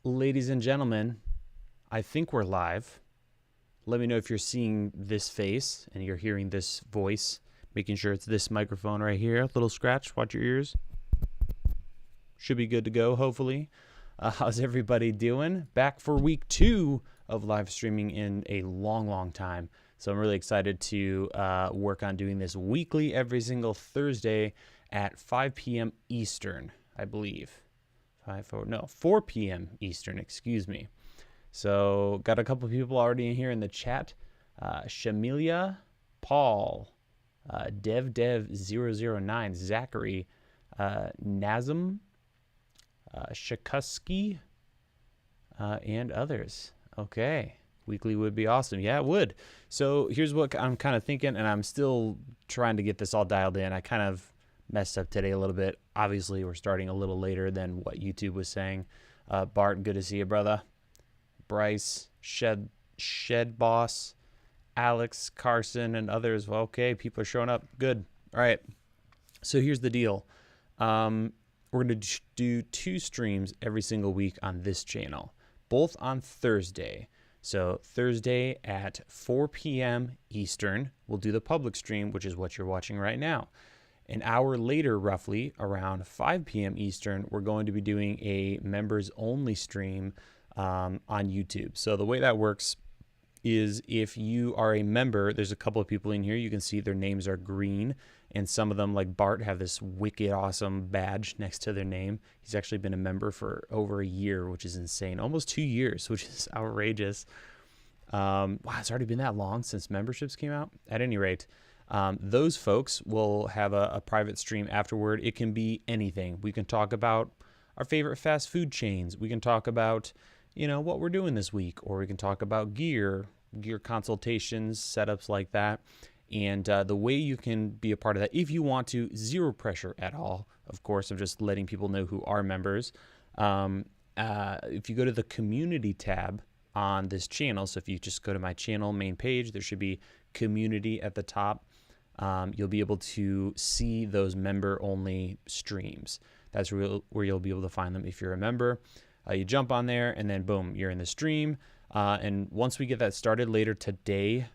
Ladies and gentlemen, I think we're live. Let me know if you're seeing this face and you're hearing this voice, making sure it's this microphone right here. Little scratch, watch your ears. Should be good to go, hopefully. How's everybody doing? Back for week 2 of live streaming in a long time. So I'm really excited to work on doing this weekly every single Thursday at 5 p.m. Eastern, I believe. 4 p.m. Eastern, excuse me. So got a couple people already in here in the chat. Shamilia, Paul, Dev009, Zachary, Nazem, Shakusky, and others. Okay. Weekly would be awesome. Yeah, it would. So here's what I'm kind of thinking, and I'm still trying to get this all dialed in. I kind of messed up today a little bit. Obviously, we're starting a little later than what YouTube was saying. Bart, good to see you, brother. Bryce, Shed Boss, Alex, Carson, and others. Well, okay, people are showing up. Good. All right. So here's the deal. We're going to do 2 streams every single week on this channel, both on Thursday. So Thursday at 4 p.m. Eastern, we'll do the public stream, which is what you're watching right now. An hour later, roughly, around 5 p.m. Eastern, we're going to be doing a members-only stream on YouTube. So the way that works is if you are a member, there's a couple of people in here. You can see their names are green, and some of them, like Bart, have this wicked awesome badge next to their name. He's actually been a member for over a year, which is insane. Almost 2 years, which is outrageous. Wow, it's already been that long since memberships came out. At any rate, those folks will have a private stream afterward. It can be anything. We can talk about our favorite fast food chains. We can talk about, what we're doing this week, or we can talk about gear consultations, setups like that. And the way you can be a part of that, if you want to, zero pressure at all. Of course, I'm just letting people know who are members. If you go to the community tab on this channel, so if you just go to my channel main page, there should be community at the top. You'll be able to see those member-only streams. That's where you'll be able to find them if you're a member. You jump on there, and then boom, you're in the stream. And once we get that started later today,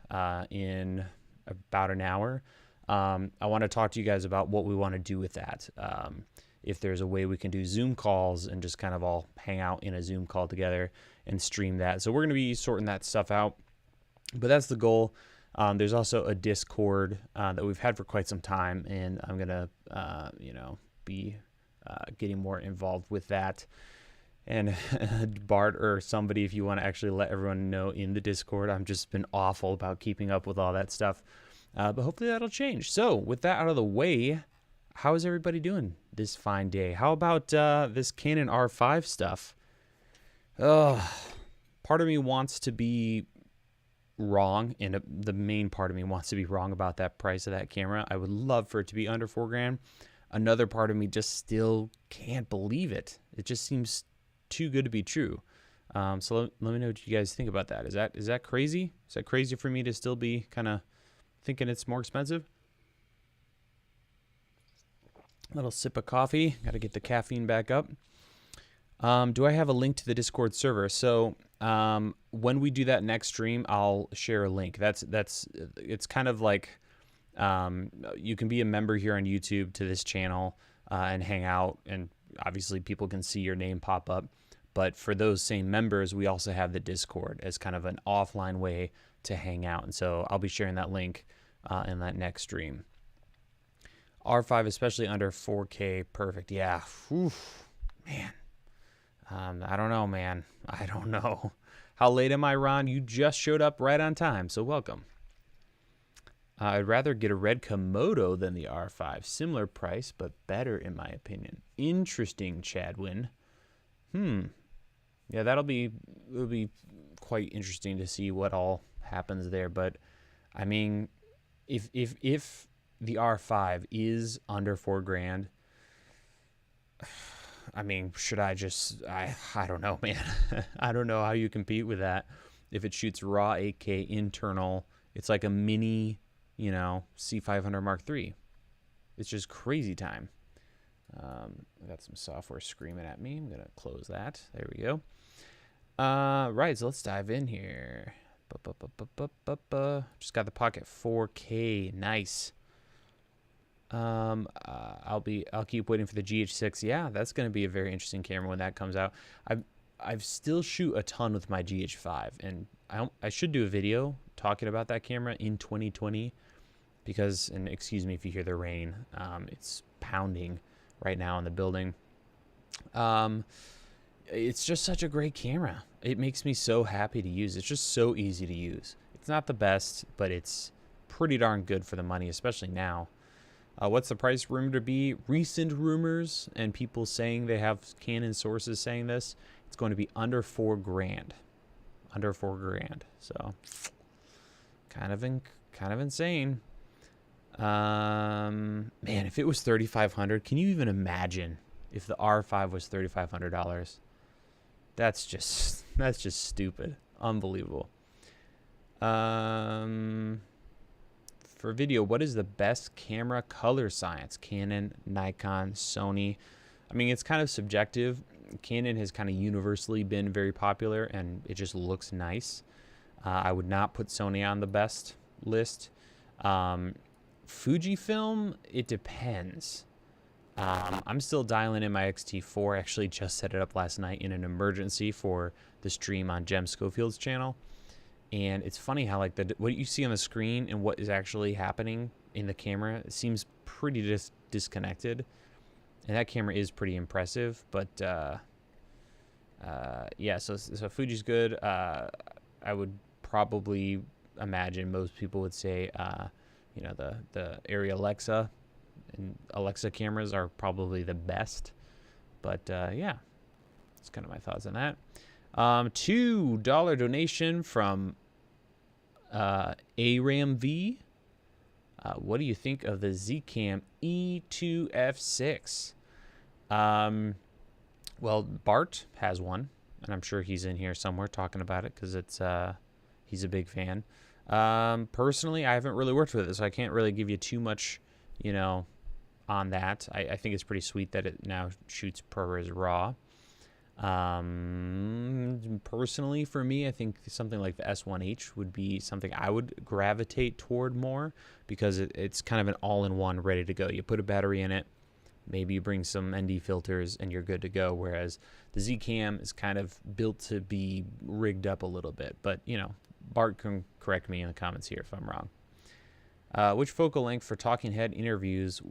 in about an hour, I want to talk to you guys about what we want to do with that. If there's a way we can do Zoom calls and just kind of all hang out in a Zoom call together and stream that. So we're going to be sorting that stuff out, but that's the goal. There's also a Discord that we've had for quite some time, and I'm going to, be getting more involved with that. And Bart or somebody, if you want to actually let everyone know in the Discord, I've just been awful about keeping up with all that stuff. But hopefully that'll change. So with that out of the way, how is everybody doing this fine day? How about this Canon R5 stuff? Part of me wants to be wrong, and the main part of me wants to be wrong about that price of that camera. I would love for it to be under $4,000. Another part of me just still can't believe it. It just seems too good to be true. So let me know what you guys think about that. Is that crazy? Is that crazy for me to still be kind of thinking it's more expensive? A little sip of coffee. Got to get the caffeine back up. Do I have a link to the Discord server? So when we do that next stream, I'll share a link. It's kind of like you can be a member here on YouTube to this channel and hang out, and obviously people can see your name pop up. But for those same members, we also have the Discord as kind of an offline way to hang out. And so I'll be sharing that link in that next stream. R5, especially under 4K, perfect. Yeah. Oof, man. I don't know, man. I don't know. How late am I, Ron? You just showed up right on time, so welcome. I'd rather get a red Komodo than the R5. Similar price, but better in my opinion. Interesting, Chadwin. Yeah, it'll be quite interesting to see what all happens there. But I mean, if the R5 is under $4,000, I mean, should I just, I don't know, man. I don't know how you compete with that. If it shoots raw 8K internal, it's like a mini, C500 Mark III. It's just crazy time. I got some software screaming at me. I'm going to close that. There we go. Right, so let's dive in here. Just got the Pocket 4K. Nice. I'll keep waiting for the GH6. Yeah, that's going to be a very interesting camera when that comes out. I've still shoot a ton with my GH5, and I should do a video talking about that camera in 2020 because, and excuse me if you hear the rain, it's pounding right now in the building. It's just such a great camera. It makes me so happy to use. It's just so easy to use. It's not the best, but it's pretty darn good for the money, especially now. What's the price rumored to be? Recent rumors and people saying they have Canon sources saying this. It's going to be under $4,000. Under $4,000. So kind of insane. Man, if it was $3,500, can you even imagine if the R5 was $3,500? That's just stupid. Unbelievable. For video, what is the best camera color science? Canon, Nikon, Sony. I mean, it's kind of subjective. Canon has kind of universally been very popular, and it just looks nice. I would not put Sony on the best list. Fujifilm, it depends. I'm still dialing in my X-T4. I actually just set it up last night in an emergency for the stream on Jem Schofield's channel. And it's funny how like what you see on the screen and what is actually happening in the camera, it seems pretty disconnected. And that camera is pretty impressive, but yeah, so Fuji's good. I would probably imagine most people would say, you know, the Arri Alexa and Alexa cameras are probably the best. But yeah, that's kind of my thoughts on that. $2 donation from ARAMV. What do you think of the Zcam E2F6? Well, Bart has one, and I'm sure he's in here somewhere talking about it because it's he's a big fan. Personally, I haven't really worked with it, so I can't really give you too much, you know, on that. I think it's pretty sweet that it now shoots ProRes RAW. Personally, for me, I think something like the S1H would be something I would gravitate toward more because it's kind of an all-in-one, ready to go. You put a battery in it, maybe you bring some ND filters, and you're good to go. Whereas the Zcam is kind of built to be rigged up a little bit. But, you know, Bart can correct me in the comments here if I'm wrong. Which focal length for talking head interviews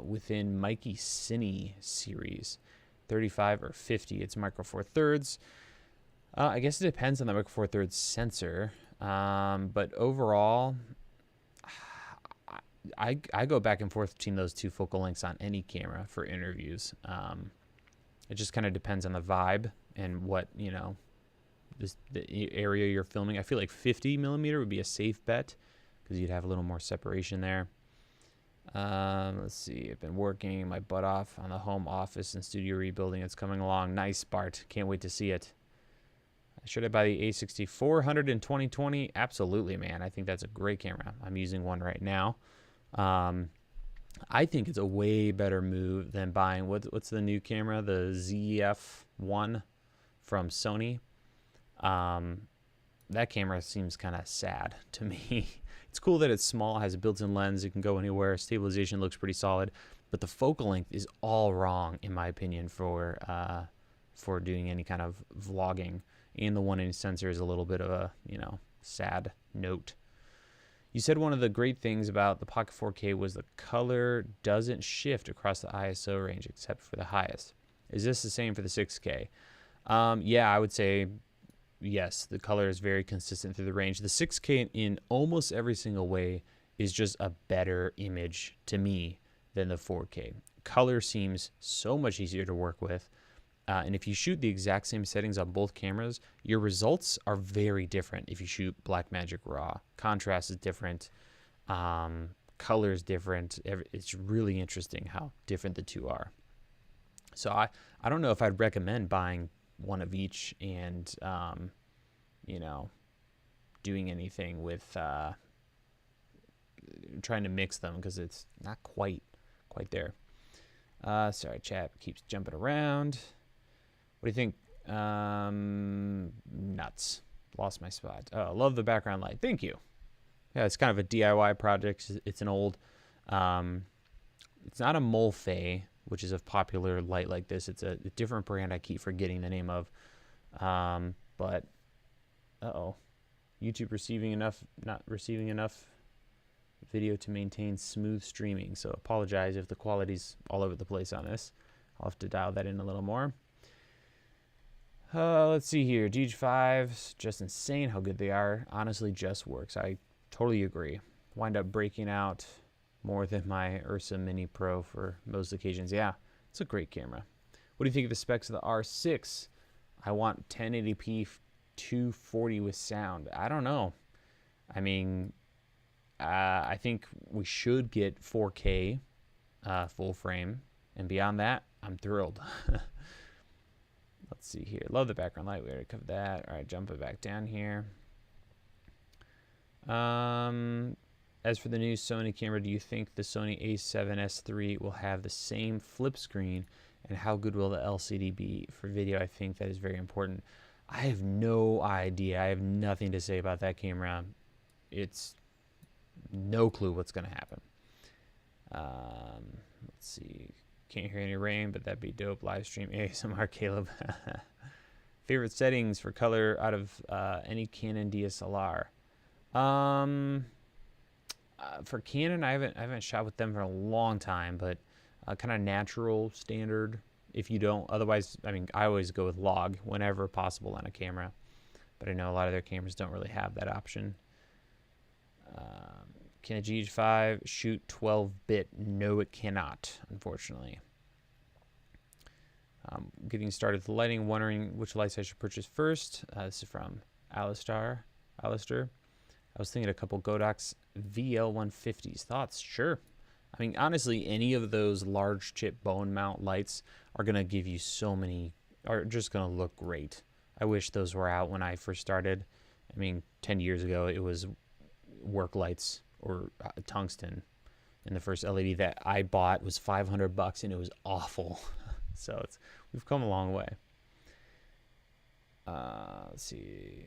within Mikey Cine series? 35 or 50? It's micro four thirds. I guess it depends on the micro four thirds sensor. But overall, I go back and forth between those two focal lengths on any camera for interviews. It just kind of depends on the vibe and what, you know, the area you're filming. I feel like 50 millimeter would be a safe bet because you'd have a little more separation there. Let's see. I've been working my butt off on the home office and studio rebuilding. It's coming along. Nice, Bart. Can't wait to see it. Should I buy the A6400 in 2020? Absolutely, man. I think that's a great camera. I'm using one right now. I think it's a way better move than buying what's the new camera, the ZF-1 from Sony. That camera seems kind of sad to me. It's cool that it's small, has a built-in lens, it can go anywhere, stabilization looks pretty solid, but the focal length is all wrong in my opinion for doing any kind of vlogging. And the 1-inch sensor is a little bit of a, you know, sad note. You said one of the great things about the Pocket 4K was the color doesn't shift across the ISO range except for the highest. Is this the same for the 6K? Yeah, I would say yes, the color is very consistent through the range. The 6K in almost every single way is just a better image to me than the 4K. Color seems so much easier to work with. And if you shoot the exact same settings on both cameras, your results are very different if you shoot Blackmagic RAW. Contrast is different. Color is different. It's really interesting how different the two are. So I don't know if I'd recommend buying one of each and, you know, doing anything with trying to mix them because it's not quite there. Sorry, chat keeps jumping around. What do you think? Nuts. Lost my spot. Oh, love the background light. Thank you. Yeah, it's kind of a DIY project. It's an old, it's not a Molfe, which is a popular light like this. It's a different brand I keep forgetting the name of. But, YouTube not receiving enough video to maintain smooth streaming. So apologize if the quality's all over the place on this. I'll have to dial that in a little more. Let's see here. GH5s, just insane how good they are. Honestly, just works. I totally agree. Wind up breaking out more than my Ursa Mini Pro for most occasions. Yeah, it's a great camera. What do you think of the specs of the R6? I want 1080p 240 with sound. I don't know. I mean, I think we should get 4K full frame. And beyond that, I'm thrilled. Let's see here. Love the background light. We already covered that. All right, jump it back down here. As for the new Sony camera, do you think the Sony a7S III will have the same flip screen? And how good will the LCD be for video? I think that is very important. I have no idea. I have nothing to say about that camera. It's no clue what's going to happen. Let's see. Can't hear any rain, but that'd be dope. Live stream ASMR, Caleb. Favorite settings for color out of any Canon DSLR. For Canon, I haven't shot with them for a long time, but kind of natural standard. If you don't, otherwise, I mean, I always go with log whenever possible on a camera, but I know a lot of their cameras don't really have that option. Can a GH5 shoot 12-bit? No, it cannot, unfortunately. Getting started with lighting, wondering which lights I should purchase first. This is from Alistair. I was thinking a couple Godox VL150s. Thoughts? Sure. I mean, honestly, any of those large chip bone mount lights are going to give you are just going to look great. I wish those were out when I first started. I mean, 10 years ago, it was work lights or tungsten. And the first LED that I bought was $500 and it was awful. So we've come a long way. Let's see.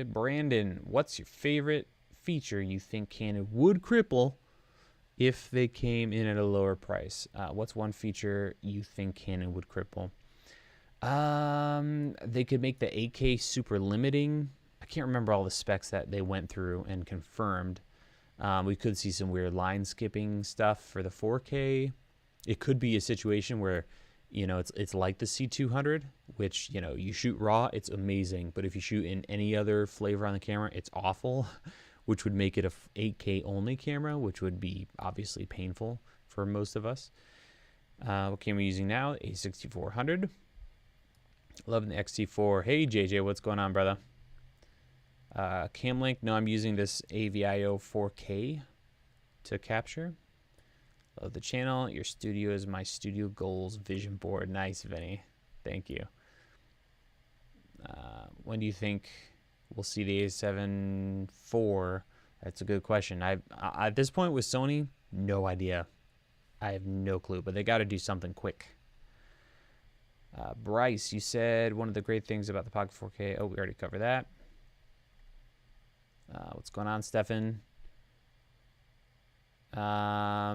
Brandon, what's your favorite feature you think Canon would cripple if they came in at a lower price? What's one feature you think Canon would cripple? They could make the 8K super limiting. I can't remember all the specs that they went through and confirmed. We could see some weird line skipping stuff for the 4K. It could be a situation where, it's like the C200, which, you shoot RAW, it's amazing. But if you shoot in any other flavor on the camera, it's awful, which would make it a 8K only camera, which would be obviously painful for most of us. What camera are you using now? A6400. Loving the XT4. Hey, JJ, what's going on, brother? Camlink, no, I'm using this AVIO 4K to capture. Love the channel. Your studio is my studio goals vision board. Nice, Vinny. Thank you. When do you think we'll see the A7 IV? That's a good question. At this point with Sony, no idea. I have no clue, but they got to do something quick. Bryce, you said one of the great things about the Pocket 4K. Oh, we already covered that. What's going on, Stefan?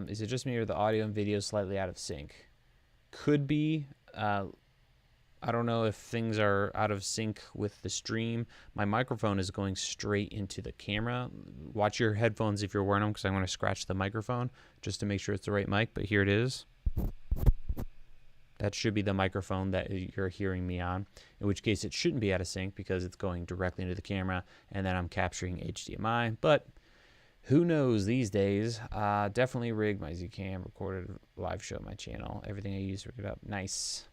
Is it just me or the audio and video slightly out of sync? Could be. I don't know if things are out of sync with the stream. My microphone is going straight into the camera. Watch your headphones if you're wearing them, because I'm going to scratch the microphone just to make sure it's the right mic. But here it is. That should be the microphone that you're hearing me on, in which case it shouldn't be out of sync because it's going directly into the camera, and then I'm capturing HDMI. But who knows these days? Definitely rigged my Zcam, recorded live show on my channel. Everything I use, rigged up. Nice.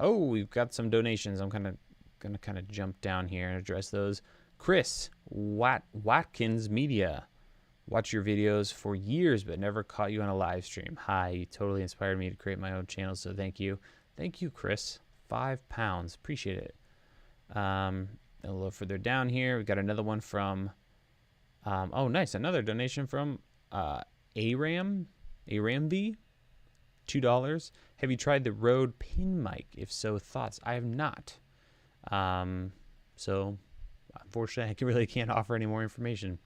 Oh, we've got some donations. I'm gonna jump down here and address those. Chris Watkins Media. Watch your videos for years, but never caught you on a live stream. Hi, you totally inspired me to create my own channel, so thank you. Thank you, Chris. £5. Appreciate it. A little further down here, we've got another one from, oh, nice. Another donation from ARAM V, $2. Have you tried the Rode Pin mic? If so, thoughts? I have not. So unfortunately, I really can't offer any more information.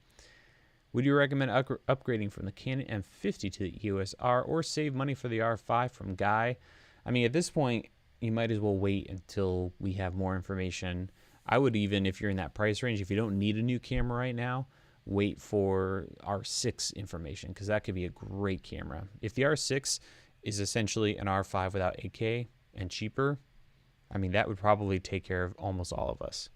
Would you recommend upgrading from the Canon M50 to the EOS R or save money for the R5 from Guy? I mean, at this point, you might as well wait until we have more information. I would even, if you're in that price range, if you don't need a new camera right now, wait for R6 information, because that could be a great camera. If the R6 is essentially an R5 without 8K and cheaper, I mean, that would probably take care of almost all of us.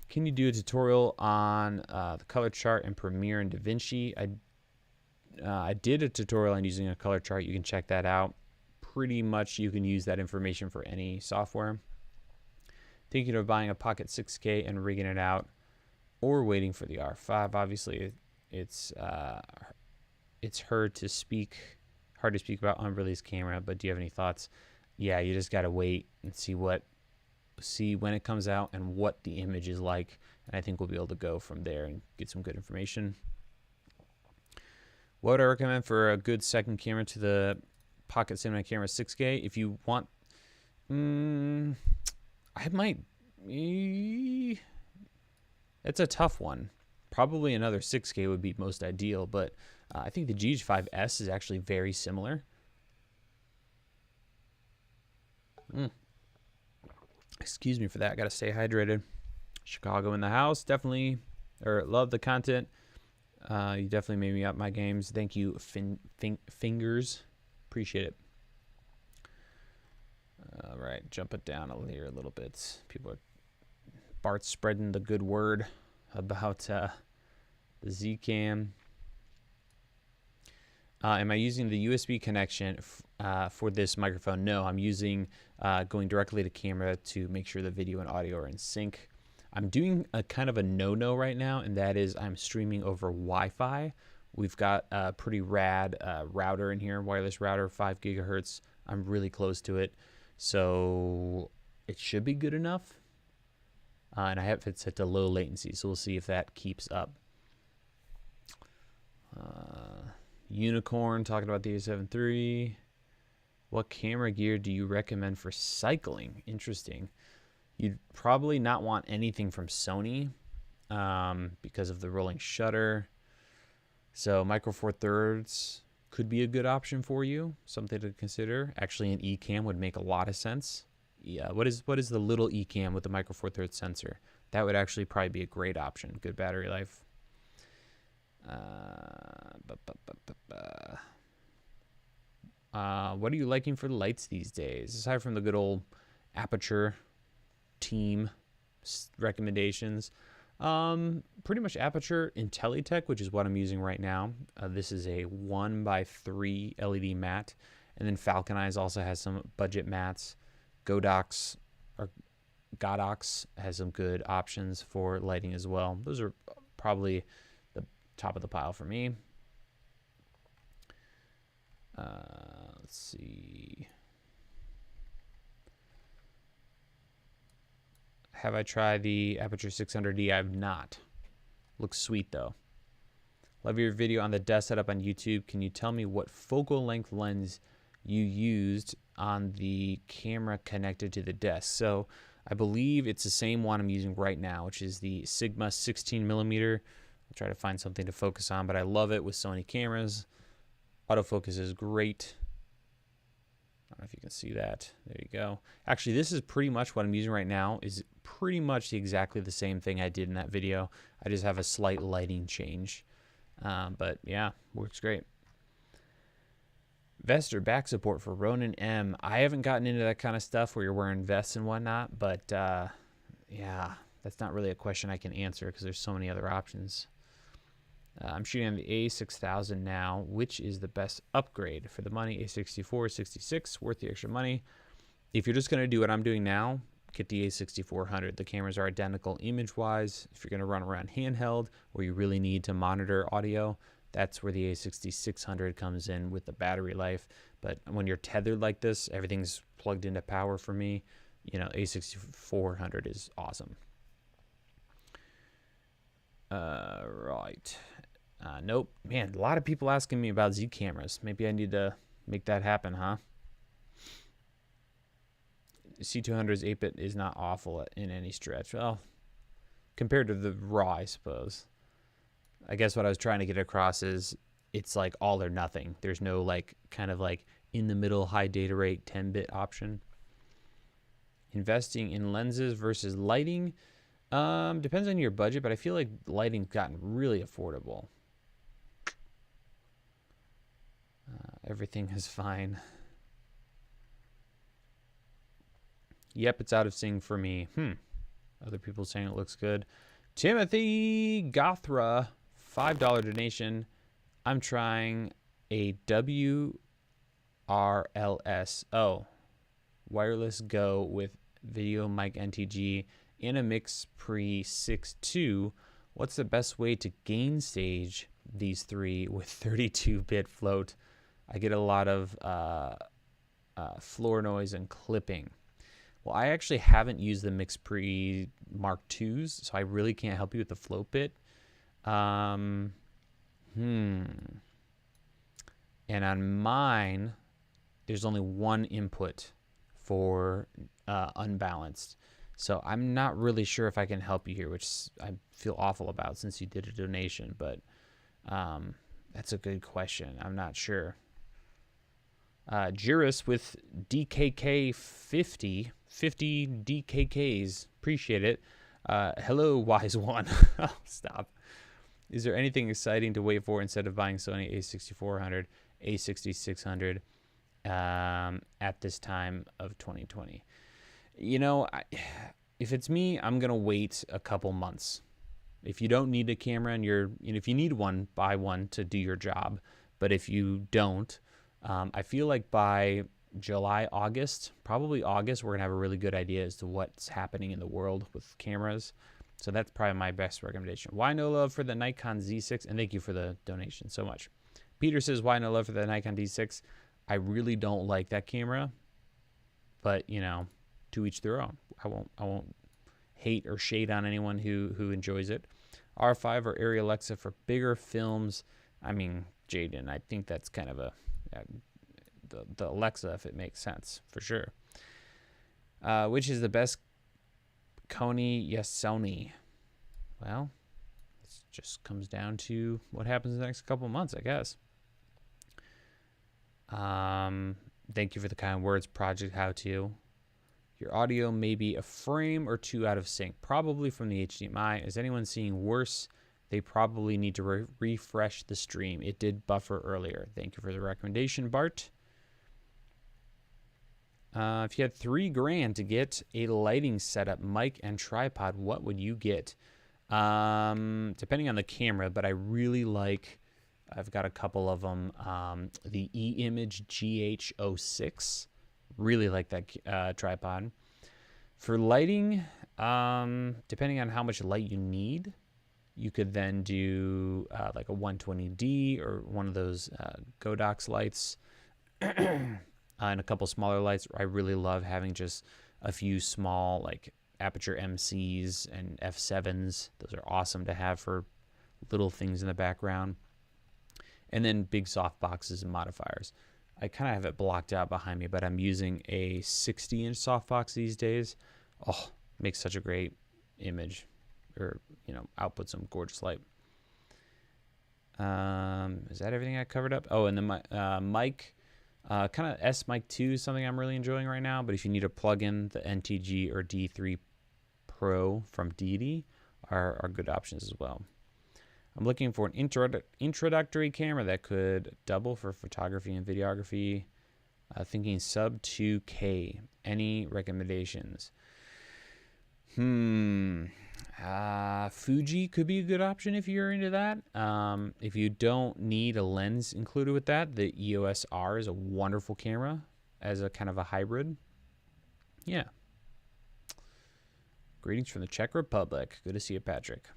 Can you do a tutorial on the color chart in Premiere and DaVinci? I did a tutorial on using a color chart. You can check that out. Pretty much you can use that information for any software. Thinking of buying a Pocket 6K and rigging it out, or waiting for the R5. Obviously, it's hard to speak about unreleased camera, but do you have any thoughts? Yeah, you just gotta wait and see when it comes out and what the image is like, and I think we'll be able to go from there and get some good information. What would I recommend for a good second camera to the Pocket Cinema Camera 6K? If you want, I might. It's a tough one. Probably another 6K would be most ideal, but I think the GH5S is actually very similar. Excuse me for that. I gotta stay hydrated. Chicago in the house. Definitely, or love the content. You definitely made me up my games. Thank you, Fingers. Appreciate it. All right, jump it down here a little bit. Bart's spreading the good word about the Zcam. Am I using the USB connection for this microphone? No, I'm using going directly to camera to make sure the video and audio are in sync. I'm doing a kind of a no-no right now, and that is I'm streaming over Wi-Fi. We've got a pretty rad router in here, wireless router, 5 gigahertz. I'm really close to it, so it should be good enough. And I have it set to low latency, so we'll see if that keeps up. Unicorn talking about the A7 III. What camera gear do you recommend for cycling? Interesting. You'd probably not want anything from Sony because of the rolling shutter. So Micro Four Thirds could be a good option for you, something to consider. Actually, an Ecamm would make a lot of sense. Yeah, what is the little Ecamm with the Micro Four Thirds sensor? That would actually probably be a great option. Good battery life. What are you liking for the lights these days? Aside from the good old Aputure team recommendations, pretty much Aputure IntelliTech, which is what I'm using right now. This is a 1x3 LED matte, and then Falcon Eyes also has some budget mattes. Godox has some good options for lighting as well. Those are probably the top of the pile for me. Let's see. Have I tried the Aputure 600D? I have not. Looks sweet though. Love your video on the desk setup on YouTube. Can you tell me what focal length lens you used on the camera connected to the desk? So I believe it's the same one I'm using right now, which is the Sigma 16mm. I'll try to find something to focus on, but I love it with Sony cameras. Autofocus is great. I don't know if you can see that. There you go. Actually, this is pretty much what I'm using right now. Is pretty much exactly the same thing I did in that video. I just have a slight lighting change. But yeah, works great. Vest or back support for Ronin M. I haven't gotten into that kind of stuff where you're wearing vests and whatnot, but yeah, that's not really a question I can answer because there's so many other options. I'm shooting on the A6000 now. Which is the best upgrade for the money? A64, 66, worth the extra money. If you're just going to do what I'm doing now, get the A6400. The cameras are identical image-wise. If you're going to run around handheld or you really need to monitor audio, that's where the A6600 comes in with the battery life. But when you're tethered like this, everything's plugged into power for me. You know, A6400 is awesome. Right. Nope. Man, a lot of people asking me about Z cameras. Maybe I need to make that happen, huh? C200's 8-bit is not awful in any stretch. Well, compared to the RAW, I suppose. I guess what I was trying to get across is it's like all or nothing. There's no like kind of like in the middle high data rate 10-bit option. Investing in lenses versus lighting depends on your budget, but I feel like lighting's gotten really affordable. Everything is fine. Yep, it's out of sync for me. Other people saying it looks good. Timothy Gothra, $5 donation. I'm trying a WRLS. Oh, wireless Go with video mic NTG in a MixPre 6.2. What's the best way to gain stage these three with 32-bit float? I get a lot of floor noise and clipping. Well, I actually haven't used the MixPre Mark IIs, so I really can't help you with the float bit. And on mine, there's only one input for unbalanced. So I'm not really sure if I can help you here, which I feel awful about since you did a donation, but that's a good question. I'm not sure. Juris with DKK 50 DKKs. Appreciate it. Hello, wise one. Oh, stop. Is there anything exciting to wait for instead of buying Sony a6400, a6600 at this time of 2020? You know, if it's me, I'm going to wait a couple months. If you don't need a camera and if you need one, buy one to do your job. But if you don't, I feel like by July, August, probably August, we're going to have a really good idea as to what's happening in the world with cameras. So that's probably my best recommendation. Why no love for the Nikon Z6? And thank you for the donation so much. Peter says, why no love for the Nikon D6? I really don't like that camera. But, you know, to each their own. I won't hate or shade on anyone who enjoys it. R5 or Arri Alexa for bigger films. I mean, Jaden, I think that's kind of the Alexa, if it makes sense, for sure. Which is the best Kony? Yes, Sony. Well, it just comes down to what happens in the next couple months, I guess. Thank you for the kind words, Project How To. Your audio may be a frame or two out of sync, probably from the HDMI. Is anyone seeing worse? They probably need to refresh the stream. It did buffer earlier. Thank you for the recommendation, Bart. If you had $3,000 to get a lighting setup, mic, and tripod, what would you get? Depending on the camera, but I really like, I've got a couple of them, the eImage GH06. Really like that tripod. For lighting, depending on how much light you need, you could then do like a 120D or one of those Godox lights. And a couple smaller lights. I really love having just a few small like aperture MCs and F7s. Those are awesome to have for little things in the background. And then big soft boxes and modifiers. I kind of have it blocked out behind me, but I'm using a 60-inch softbox these days. Oh, makes such a great image, or output some gorgeous light. Is that everything I covered up? Oh, and the mic, kind of S Mic 2 is something I'm really enjoying right now. But if you need a plug-in, the NTG or D3 Pro from Deity are good options as well. I'm looking for an introductory camera that could double for photography and videography. Thinking sub 2K. Any recommendations? Fuji could be a good option if you're into that. If you don't need a lens included with that, the EOS R is a wonderful camera as a kind of a hybrid. Yeah. Greetings from the Czech Republic. Good to see you, Patrick.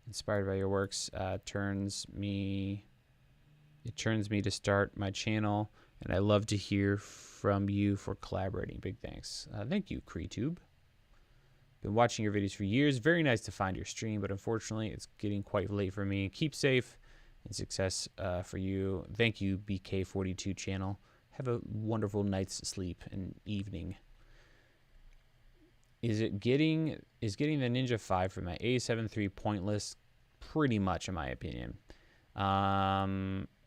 Inspired by your works, turns me to start my channel, and I love to hear from you for collaborating. Big thanks. Thank you, CreeTube. Been watching your videos for years. Very nice to find your stream, but unfortunately, it's getting quite late for me. Keep safe and success for you. Thank you, BK42 channel. Have a wonderful night's sleep and evening. Is getting the Ninja 5 for my A7 III pointless? Pretty much, in my opinion.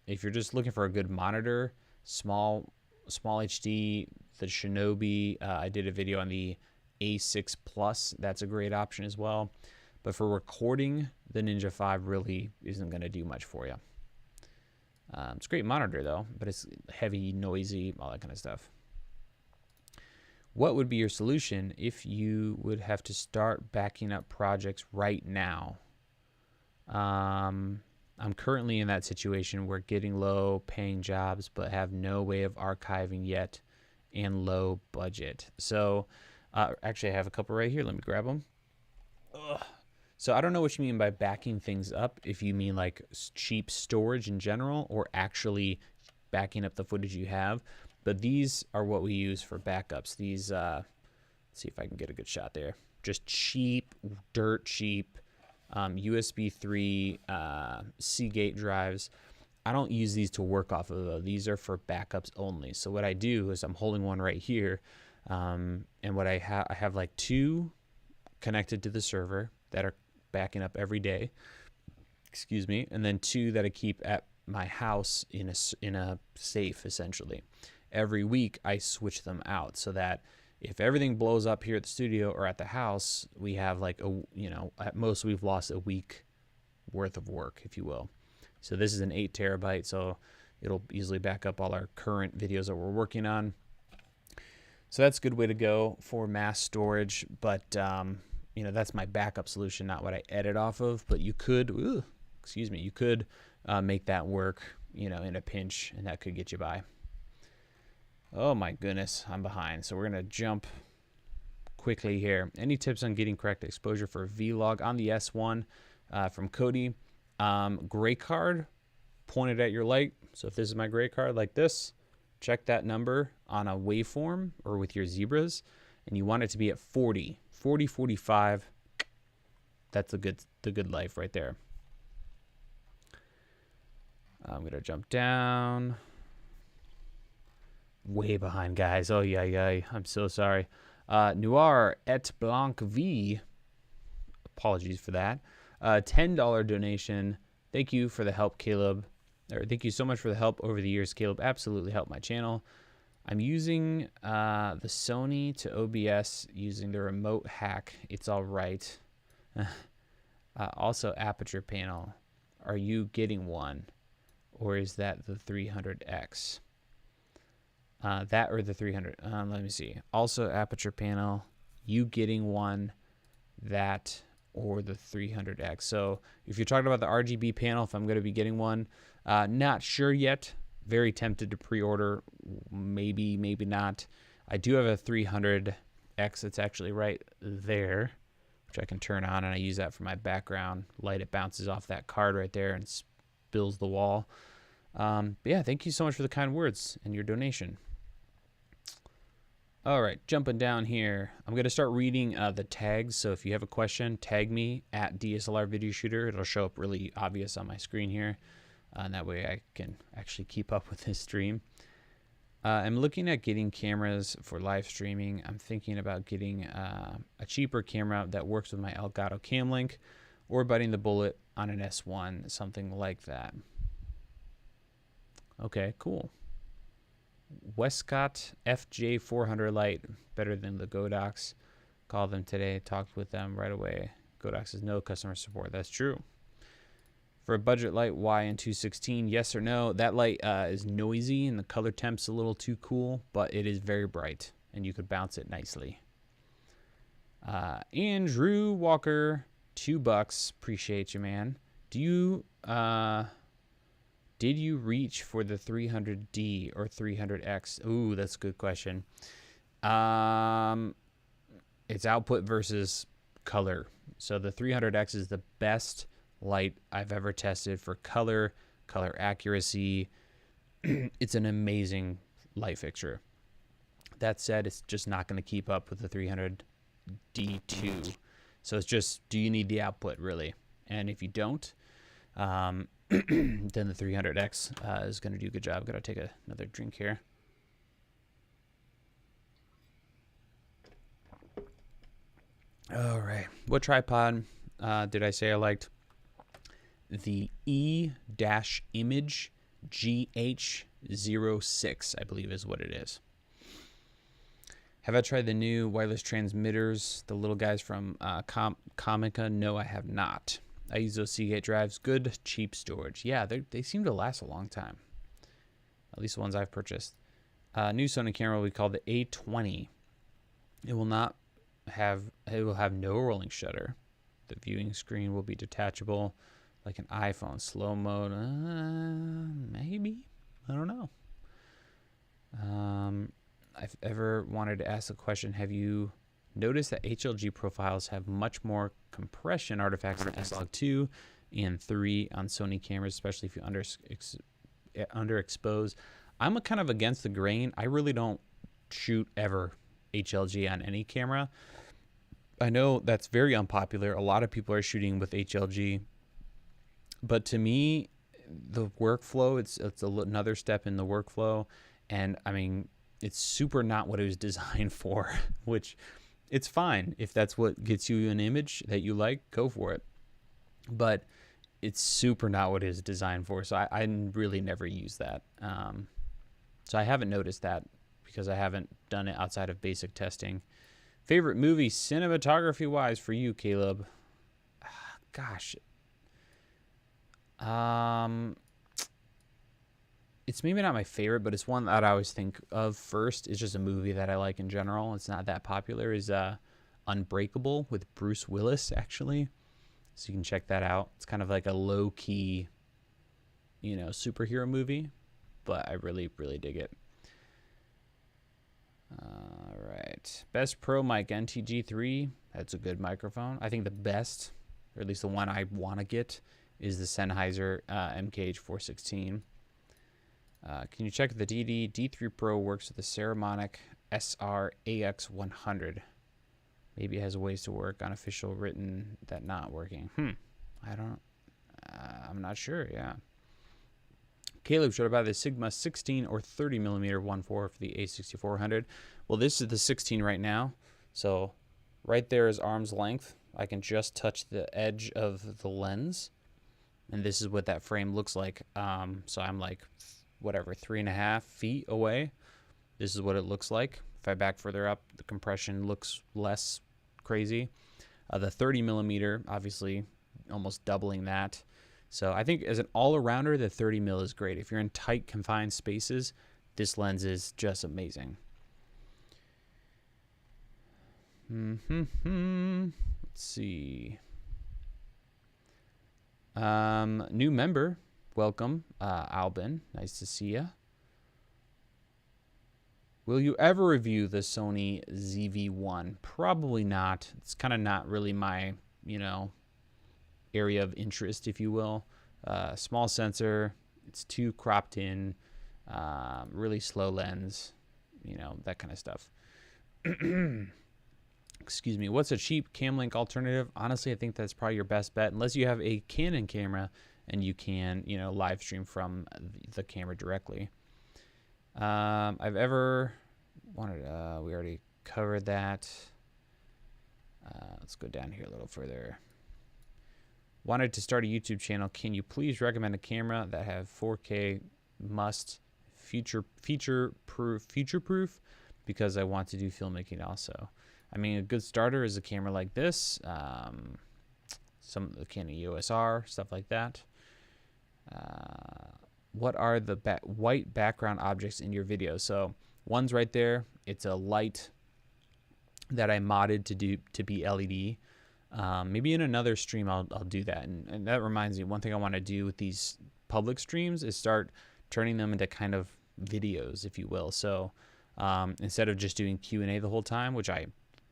If you're just looking for a good monitor, small HD, the Shinobi, I did a video on the A6 Plus. That's a great option as well. But for recording, the Ninja 5 really isn't going to do much for you. It's a great monitor, though, but it's heavy, noisy, all that kind of stuff. What would be your solution if you would have to start backing up projects right now? I'm currently in that situation where getting low paying jobs, but have no way of archiving yet and low budget. So actually I have a couple right here. Let me grab them. Ugh. So I don't know what you mean by backing things up, if you mean like cheap storage in general or actually backing up the footage you have. But these are what we use for backups. These, let's see if I can get a good shot there. Just cheap, dirt cheap USB 3 Seagate drives. I don't use these to work off of, though. These are for backups only. So what I do is I'm holding one right here. And what I have like 2 connected to the server that are backing up every day. Excuse me. And then 2 that I keep at my house in a safe, essentially. Every week I switch them out so that if everything blows up here at the studio or at the house, we have like at most we've lost a week worth of work, if you will. So this is an 8 terabyte, so it'll easily back up all our current videos that we're working on. So that's a good way to go for mass storage, but that's my backup solution, not what I edit off of. But you could, you could make that work, in a pinch, and that could get you by. Oh my goodness, I'm behind. So we're gonna jump quickly here. Any tips on getting correct exposure for vlog on the S1 from Cody? Gray card pointed at your light. So if this is my gray card like this, check that number on a waveform or with your zebras, and you want it to be at 40, 45. That's the good life right there. I'm gonna jump down. Way behind, guys. Oh yeah. I'm so sorry. Noir et Blanc V. Apologies for that. $10 donation. Thank you for the help, Caleb. Or thank you so much for the help over the years, Caleb. Absolutely helped my channel. I'm using the Sony to OBS using the remote hack. It's all right. Also, aperture panel. Are you getting one? Or is that the 300X? That or the 300. Let me see. Also, aperture panel. You getting one? That or the 300X. So if you're talking about the RGB panel, if I'm going to be getting one, not sure yet. Very tempted to pre-order. Maybe not. I do have a 300X. It's actually right there, which I can turn on, and I use that for my background light. It bounces off that card right there and spills the wall. But yeah, thank you so much for the kind words and your donation. All right, jumping down here, I'm going to start reading the tags. So if you have a question, tag me at DSLR Video Shooter. It'll show up really obvious on my screen here. And that way I can actually keep up with this stream. I'm looking at getting cameras for live streaming. I'm thinking about getting a cheaper camera that works with my Elgato Camlink, or biting the bullet on an S1, something like that. Okay, cool. Westcott FJ400 Lite, better than the Godox. Called them today, talked with them right away. Godox has no customer support. That's true. For a budget light, YN216, yes or no? That light is noisy and the color temp's a little too cool, but it is very bright and you could bounce it nicely. Andrew Walker, $2. Appreciate you, man. Do you did you reach for the 300D or 300X? Ooh, that's a good question. It's output versus color. So the 300X is the best light I've ever tested for color accuracy. It's an amazing light fixture. That said, it's just not going to keep up with the 300 D2. So it's just, do you need the output really? And if you don't, then the 300X is going to do a good job. Got to take another drink here. All right. What tripod did I say I liked? The E-Image GH06, I believe is what it is. Have I tried the new wireless transmitters, the little guys from Comica? No, I have not. I use those Seagate drives. Good, cheap storage. Yeah, they seem to last a long time. At least the ones I've purchased. New Sony camera we call the A20. It will have no rolling shutter. The viewing screen will be detachable like an iPhone. Slow mode, maybe. I don't know. I've ever wanted to ask a question. Have you noticed that HLG profiles have much more compression artifacts than S-Log2 and 3 on Sony cameras, especially if you underexpose? I'm kind of against the grain. I really don't shoot ever HLG on any camera. I know that's very unpopular. A lot of people are shooting with HLG. But to me, the workflow, it's another step in the workflow. And I mean, it's super not what it was designed for, which it's fine. If that's what gets you an image that you like, go for it. But it's super not what it is designed for. So I really never use that. So I haven't noticed that because I haven't done it outside of basic testing. Favorite movie cinematography wise for you, Caleb? Gosh. It's maybe not my favorite, but it's one that I always think of first. It's just a movie that I like in general. It's not that popular. Is Unbreakable with Bruce Willis, actually. So you can check that out. It's kind of like a low-key, superhero movie, but I really, really dig it. All right. Best Pro mic, NTG3. That's a good microphone. I think the best, or at least the one I want to get, is the Sennheiser MKH416. Can you check if the D3 Pro works with the Saramonic SR AX100? Maybe it has ways to work on official written that not working. I'm not sure, yeah. Caleb, should I buy the Sigma 16 or 30 millimeter 1.4 for the A6400? Well, this is the 16 right now. So right there is arm's length. I can just touch the edge of the lens. And this is what that frame looks like. So I'm like, 3.5 feet away. This is what it looks like. If I back further up, the compression looks less crazy. The 30 millimeter, obviously, almost doubling that. So I think as an all-arounder, the 30 mil is great. If you're in tight, confined spaces, this lens is just amazing. Let's see. New member, welcome, Albin. Nice to see you. Will you ever review the Sony ZV-1? Probably not. It's kind of not really my, area of interest, if you will. Small sensor. It's too cropped in. Really slow lens. That kind of stuff. Excuse me. What's a cheap Camlink alternative? Honestly, I think that's probably your best bet, unless you have a Canon camera and you can, live stream from the camera directly. I've ever wanted, we already covered that. Let's go down here a little further. Wanted to start a YouTube channel. Can you please recommend a camera that have 4K must future proof because I want to do filmmaking also. I mean, a good starter is a camera like this, some of the Canon EOS R, stuff like that. What are the white background objects in your video? So one's right there. It's a light that I modded to be LED. Maybe in another stream I'll do that. And that reminds me, one thing I want to do with these public streams is start turning them into kind of videos, if you will. So instead of just doing Q&A the whole time, which I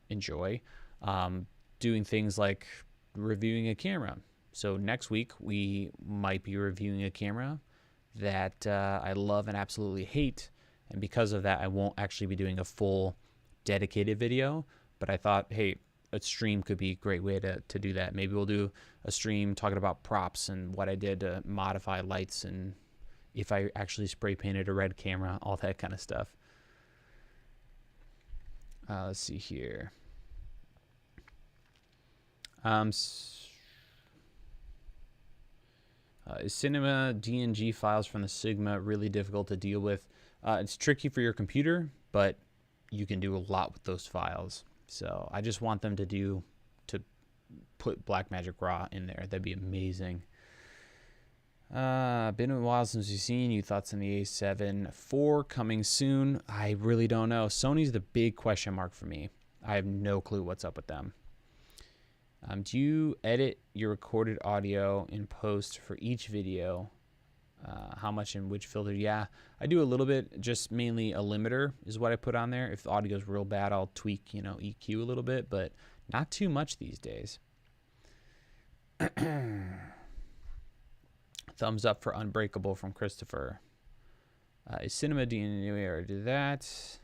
enjoy, doing things like reviewing a camera. So next week we might be reviewing a camera that I love and absolutely hate, and because of that I won't actually be doing a full dedicated video. But I thought, hey, a stream could be a great way to do that. Maybe we'll do a stream talking about props and what I did to modify lights and if I actually spray painted a red camera, all that kind of stuff. Let's see here. Is Cinema DNG files from the Sigma really difficult to deal with? It's tricky for your computer, but you can do a lot with those files. So I just want them to put Blackmagic Raw in there. That'd be amazing. Been a while since we've seen you. Thoughts on the A7 IV coming soon? I really don't know. Sony's the big question mark for me. I have no clue what's up with them. Do you edit your recorded audio in post for each video? How much in which filter? Yeah, I do a little bit, just mainly a limiter is what I put on there. If the audio is real bad, I'll tweak, EQ a little bit, but not too much these days. Thumbs up for Unbreakable from Christopher. Is Cinema DNA or do that?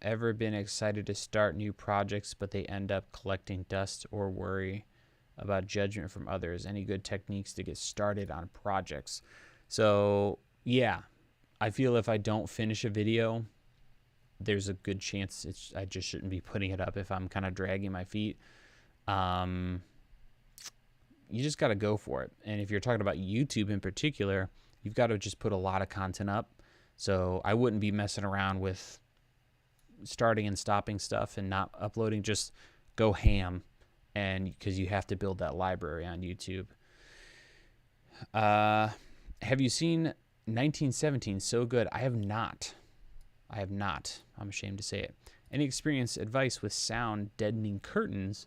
Ever been excited to start new projects, but they end up collecting dust or worry about judgment from others? Any good techniques to get started on projects? So, yeah, I feel if I don't finish a video, there's a good chance I just shouldn't be putting it up if I'm kind of dragging my feet. You just got to go for it. And if you're talking about YouTube in particular, you've got to just put a lot of content up. So I wouldn't be messing around with starting and stopping stuff and not uploading. Just go ham, and because you have to build that library on YouTube. Have you seen 1917? So good. I have not. I'm ashamed to say it. Any experience, advice with sound deadening curtains?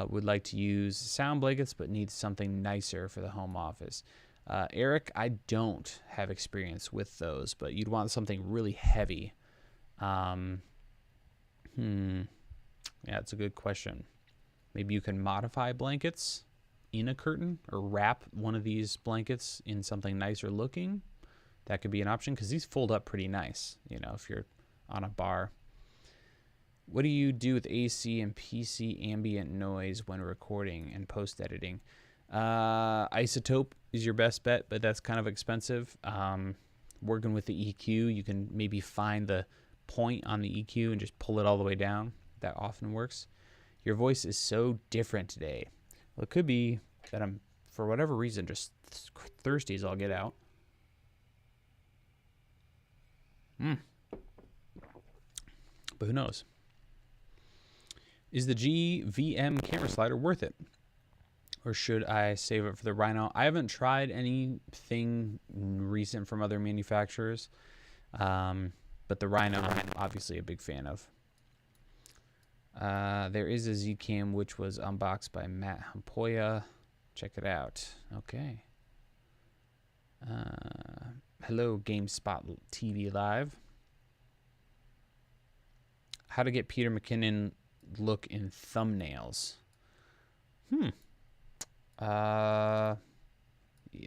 Would like to use sound blankets, but need something nicer for the home office. Eric, I don't have experience with those, but you'd want something really heavy. Yeah, it's a good question. Maybe you can modify blankets in a curtain or wrap one of these blankets in something nicer looking. That could be an option because these fold up pretty nice, if you're on a bar. What do you do with AC and PC ambient noise when recording and post-editing? Isotope is your best bet, but that's kind of expensive. Working with the EQ, you can maybe find the point on the EQ and just pull it all the way down. That often works. Your voice is so different today. Well, it could be that I'm, for whatever reason, just thirsty as I'll get out. But who knows? Is the GVM camera slider worth it? Or should I save it for the Rhino? I haven't tried anything recent from other manufacturers. But the Rhino, I'm obviously a big fan of. There is a Zcam which was unboxed by Matt Hampoya. Check it out. Okay. Hello, GameSpot TV Live. How to get Peter McKinnon look in thumbnails. It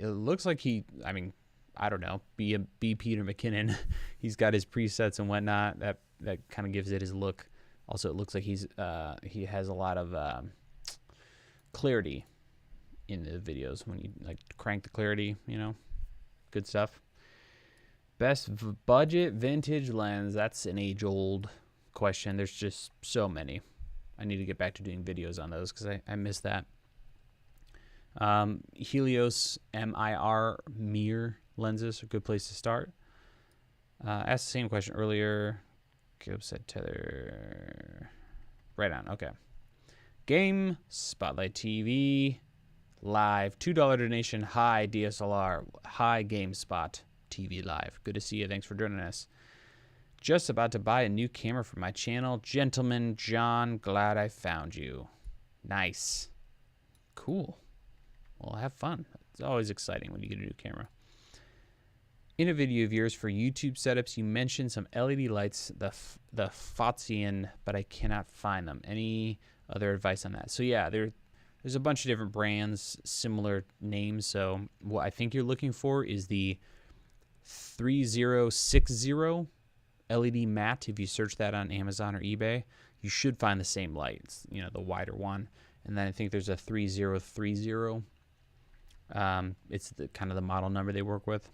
looks like I don't know, be Peter McKinnon. He's got his presets and whatnot. That kind of gives it his look. Also, it looks like he has a lot of clarity in the videos when you crank the clarity. Good stuff. Best budget vintage lens. That's an age-old question. There's just so many. I need to get back to doing videos on those because I miss that. Helios MIR lenses are a good place to start. Asked the same question earlier. Caleb said tether. Right on. Okay. Game Spotlight TV Live. $2 donation. Hi DSLR. Hi GameSpot TV Live. Good to see you. Thanks for joining us. Just about to buy a new camera for my channel. Gentleman John, glad I found you. Nice. Cool. Well, have fun. It's always exciting when you get a new camera. In a video of yours for YouTube setups, you mentioned some LED lights, the Fotzian, but I cannot find them. Any other advice on that? So yeah, there's a bunch of different brands, similar names. So what I think you're looking for is the 3060 LED matte. If you search that on Amazon or eBay, you should find the same light. It's, you know, the wider one. And then I think there's a 3030. It's the kind of the model number they work with.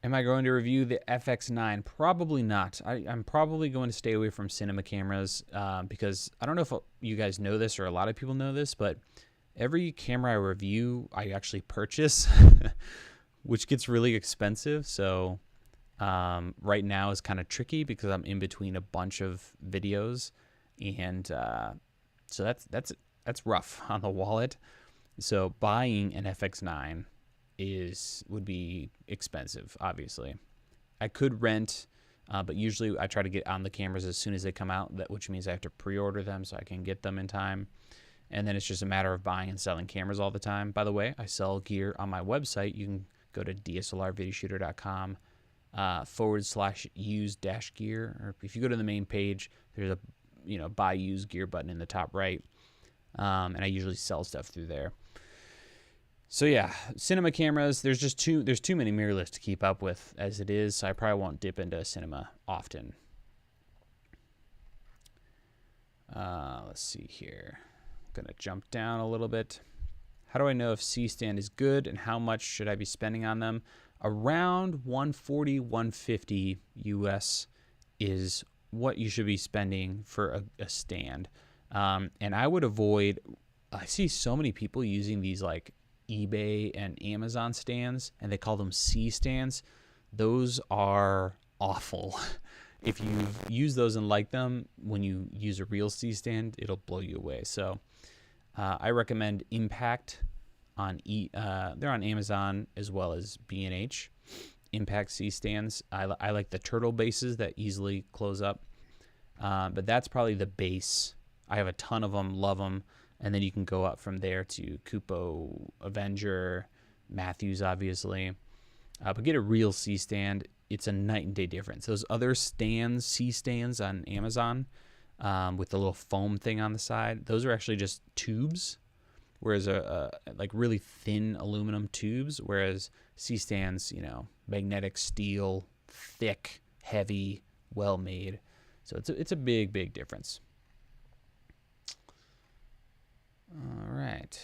Am I going to review the FX9? Probably not. I'm probably going to stay away from cinema cameras because I don't know if you guys know this or a lot of people know this, but every camera I review, I actually purchase, which gets really expensive. So right now is kind of tricky because I'm in between a bunch of videos, and so that's rough on the wallet. So buying an FX9 would be expensive, obviously. I could rent, but usually I try to get on the cameras as soon as they come out, which means I have to pre-order them so I can get them in time. And then it's just a matter of buying and selling cameras all the time. By the way, I sell gear on my website. You can go to dslrvideoshooter.com /use-gear. Or if you go to the main page, there's a buy used gear button in the top right. And I usually sell stuff through there. So yeah, cinema cameras, there's too many mirrorless to keep up with as it is, so I probably won't dip into cinema often. Let's see here. I'm going to jump down a little bit. How do I know if C-stand is good and how much should I be spending on them? Around 140, 150 US is what you should be spending for a stand. And I would avoid, I see so many people using these like eBay and Amazon stands, and they call them C stands. Those are awful. If you use those and like them, when you use a real C stand, it'll blow you away. So I recommend Impact they're on Amazon as well as B&H. Impact C stands. I like the turtle bases that easily close up, but that's probably the base. I have a ton of them, love them. And then you can go up from there to Kupo, Avenger, Matthews, obviously. But get a real C stand. It's a night and day difference. Those other stands, C stands on Amazon with the little foam thing on the side, those are actually just tubes, whereas like really thin aluminum tubes, whereas C stands, magnetic steel, thick, heavy, well made. So it's a big, big difference. All right.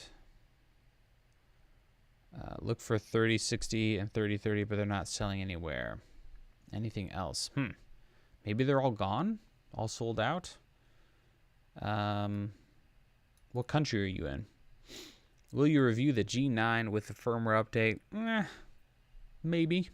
Look for 3060 and 3030, but they're not selling anywhere. Anything else? Maybe they're all gone? All sold out? What country are you in? Will you review the G9 with the firmware update? Maybe.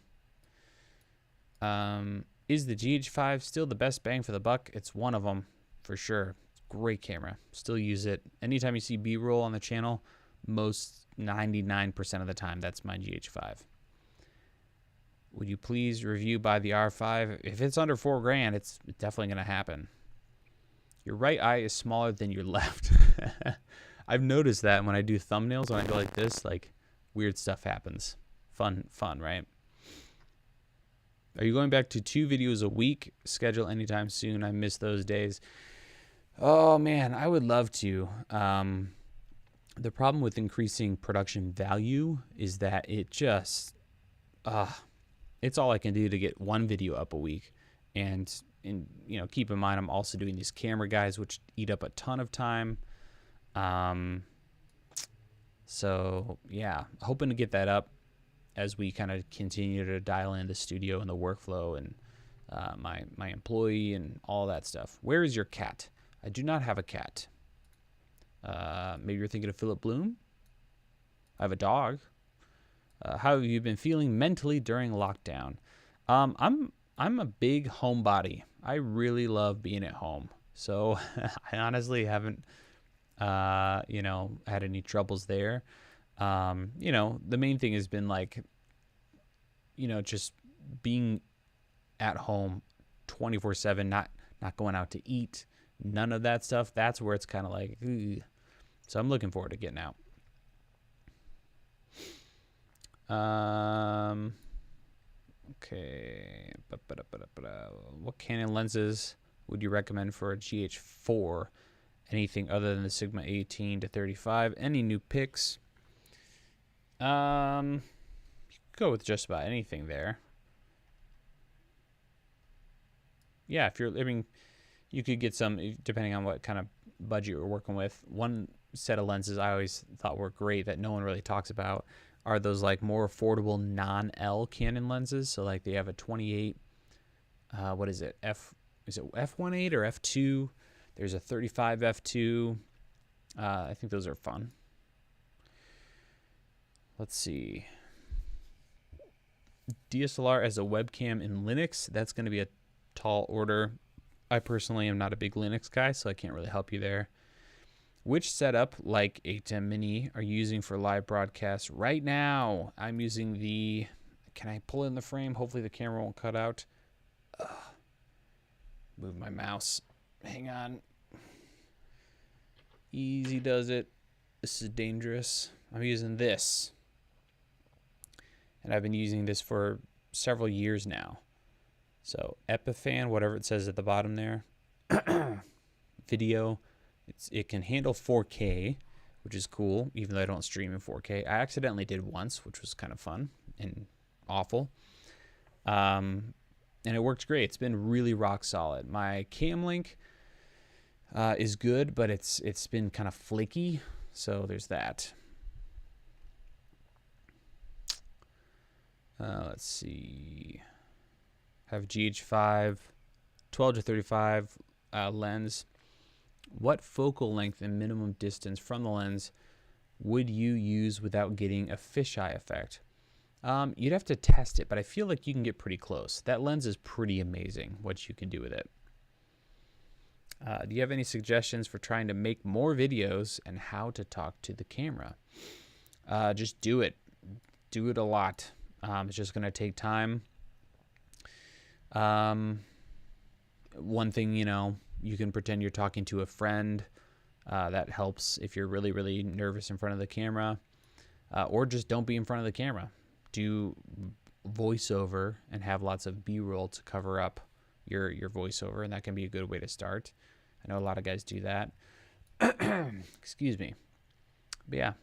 Is the GH5 still the best bang for the buck? It's one of them, for sure. Great camera. Still use it. Anytime you see B-roll on the channel, most 99% of the time, that's my GH5. Would you please review by the R5? If it's under $4,000, it's definitely going to happen. Your right eye is smaller than your left. I've noticed that when I do thumbnails, when I go like this, like weird stuff happens. Fun, right? Are you going back to 2 videos a week? Schedule anytime soon. I miss those days. Oh man, I would love to. The problem with increasing production value is that it just, it's all I can do to get 1 video up a week. And keep in mind, I'm also doing these camera guides, which eat up a ton of time. So yeah, hoping to get that up as we kind of continue to dial in the studio and the workflow and my employee and all that stuff. Where is your cat? I do not have a cat. Maybe you're thinking of Philip Bloom. I have a dog. How have you been feeling mentally during lockdown? I'm a big homebody. I really love being at home. So I honestly haven't, had any troubles there. The main thing has been like, just being at home 24/7, not going out to eat. None of that stuff. That's where it's kind of like, ugh. So I'm looking forward to getting out. Okay. What Canon lenses would you recommend for a GH4? Anything other than the Sigma 18 to 35? Any new picks? You could go with just about anything there. yeah, if you're, I mean, you could get some, depending on what kind of budget you're working with. One set of lenses I always thought were great that no one really talks about are those like more affordable non-L Canon lenses. So like they have a 28, what is it? Is it f1.8 or f2? There's a 35 f2. I think those are fun. Let's see. DSLR as a webcam in Linux. That's going to be a tall order. I personally am not a big Linux guy, so I can't really help you there. Which setup, like ATEM Mini, are you using for live broadcasts right now? I'm using the, can I pull in the frame? Hopefully the camera won't cut out. Move my mouse. Hang on. Easy does it. This is dangerous. I'm using this. And I've been using this for several years now. So Epiphan, whatever it says at the bottom there. Video. It can handle 4K, which is cool, even though I don't stream in 4K. I accidentally did once, which was kind of fun and awful. And it worked great. It's been really rock solid. My Camlink is good, but it's been kind of flaky, so there's that. Let's see. I have GH5, 12 to 35 lens. What focal length and minimum distance from the lens would you use without getting a fisheye effect? You'd have to test it, but I feel like you can get pretty close. That lens is pretty amazing, what you can do with it. Do you have any suggestions for trying to make more videos and how to talk to the camera? Just do it. Do it a lot. It's just going to take time. One thing, you can pretend you're talking to a friend. That helps if you're really, really nervous in front of the camera. Or just don't be in front of the camera. Do voiceover and have lots of B-roll to cover up your voiceover, and that can be a good way to start. I know a lot of guys do that. Excuse me. But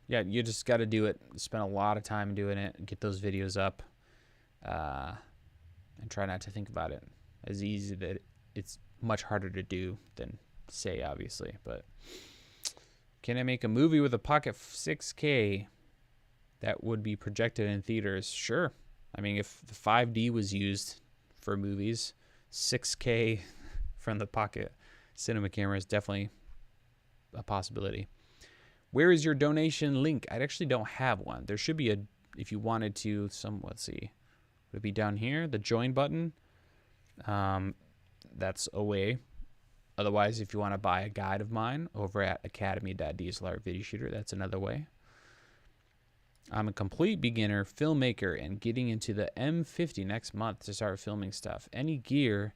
yeah, you just got to do it. Spend a lot of time doing it. Get those videos up, and try not to think about it. As easy that it's much harder to do than say, obviously. But can I make a movie with a Pocket 6K that would be projected in theaters? Sure. I mean, if the 5D was used for movies, 6K from the Pocket Cinema camera is definitely a possibility. Where is your donation link? I actually don't have one. There should be a, if you wanted to, let's see. Would it be down here? The join button? That's a way. Otherwise, if you want to buy a guide of mine over at academy.dslr video shooter, that's another way. I'm a complete beginner filmmaker and getting into the M50 next month to start filming stuff. Any gear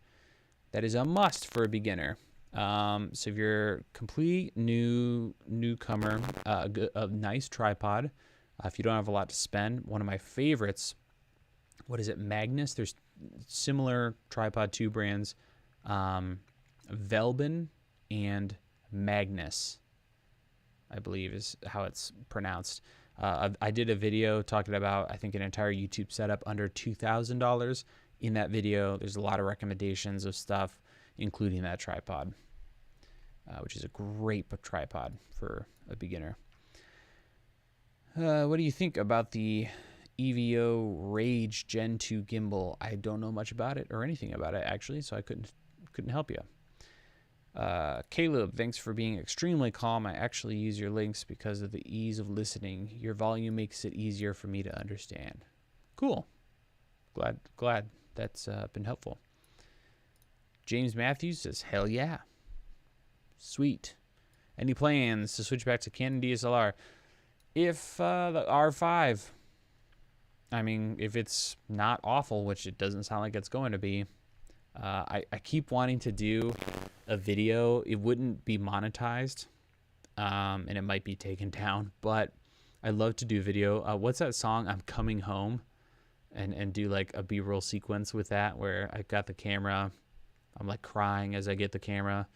that is a must for a beginner. So if you're complete newcomer, a nice tripod. If you don't have a lot to spend, one of my favorites, what is it, Magnus? There's similar tripod, two brands, Velbin and Magnus, I believe is how it's pronounced. I did a video talking about, I think, an entire YouTube setup under $2,000. In that video, there's a lot of recommendations of stuff, including that tripod, which is a great tripod for a beginner. What do you think about the EVO Rage Gen 2 gimbal? I don't know much about it or anything about it, actually, so I couldn't help you. Caleb, thanks for being extremely calm. I actually use your links because of the ease of listening. Your volume makes it easier for me to understand. Cool. Glad that's been helpful. James Matthews says, hell yeah. Sweet. Any plans to switch back to Canon DSLR? If the R5, I mean, if it's not awful, which it doesn't sound like it's going to be, I keep wanting to do a video. It wouldn't be monetized, and it might be taken down, but I'd love to do a video. What's that song, I'm Coming Home? And do like a B-roll sequence with that where I've got the camera, I'm like crying as I get the camera,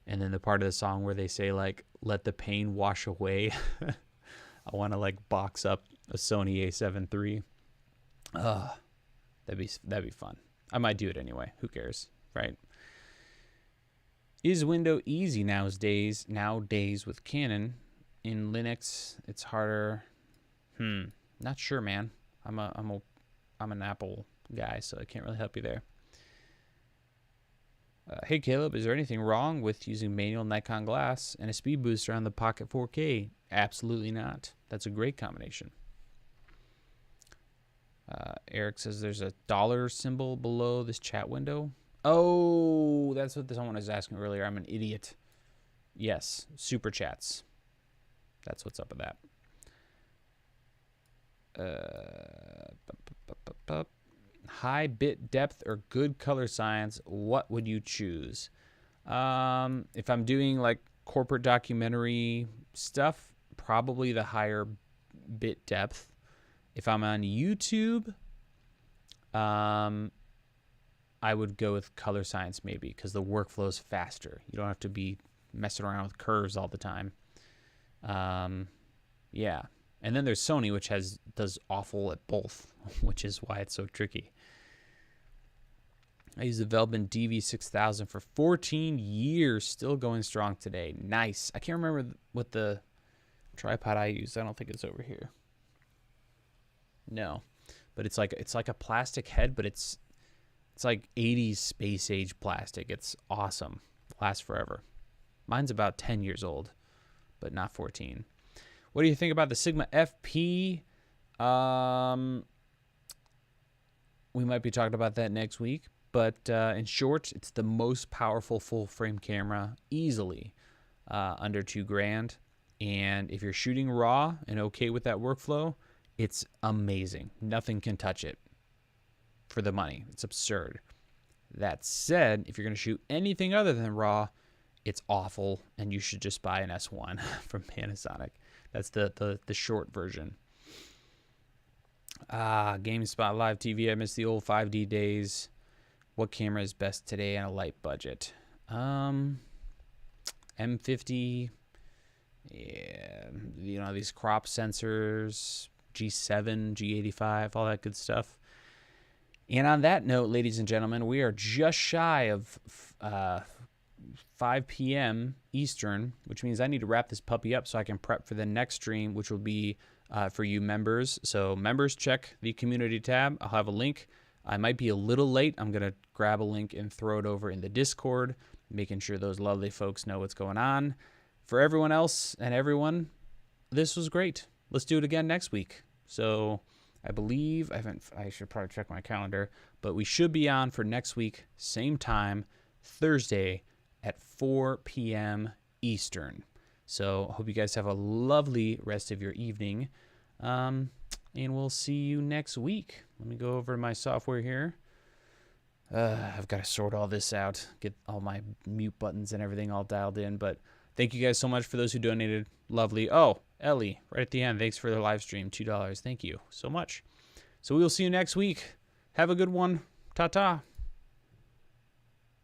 and then the part of the song where they say like, let the pain wash away. I want to like box up a Sony a7 III. That'd be fun. I might do it anyway. Who cares? right? Is Windows easy nowadays with Canon? In Linux, it's harder. Not sure, man. I'm an Apple guy, so I can't really help you there. Hey Caleb, is there anything wrong with using manual Nikon glass and a speed booster on the Pocket 4K? Absolutely not. That's a great combination. Eric says there's a dollar symbol below this chat window. Oh, that's what someone was asking earlier. I'm an idiot. Yes, super chats. That's what's up with that. High bit depth or good color science, what would you choose? If I'm doing like corporate documentary stuff, probably the higher bit depth. If I'm on YouTube, I would go with color science maybe because the workflow is faster. You don't have to be messing around with curves all the time. Yeah. And then there's Sony, which does awful at both, which is why it's so tricky. I use the Velbin DV6000 for 14 years, still going strong today. Nice. I can't remember what the tripod I use. I don't think it's over here. No, but it's like a plastic head, but it's like 80s space age plastic. It's awesome. Lasts forever. Mine's about 10 years old, but not 14. What do you think about the Sigma FP? We might be talking about that next week, but in short, it's the most powerful full frame camera easily under $2,000. And if you're shooting RAW and okay with that workflow, it's amazing. Nothing can touch it for the money. It's absurd. That said, if you're going to shoot anything other than RAW, it's awful, and you should just buy an S1 from Panasonic. That's the short version. GameSpot Live TV. I miss the old 5D days. What camera is best today on a light budget? M50. Yeah, you know, these crop sensors, G7, G85, all that good stuff. And on that note, ladies and gentlemen, we are just shy of 5 p.m. Eastern, which means I need to wrap this puppy up so I can prep for the next stream, which will be for you members. So members, check the community tab. I'll have a link. I might be a little late. I'm going to grab a link and throw it over in the Discord, making sure those lovely folks know what's going on. For everyone else and everyone, this was great. Let's do it again next week. So I believe, I should probably check my calendar, but we should be on for next week, same time, Thursday at 4 p.m. Eastern. So I hope you guys have a lovely rest of your evening, and we'll see you next week. Let me go over my software here. I've got to sort all this out, get all my mute buttons and everything all dialed in, but thank you guys so much for those who donated. Lovely. Oh, Ellie, right at the end. Thanks for the live stream. $2. Thank you so much. So we will see you next week. Have a good one. Ta-ta.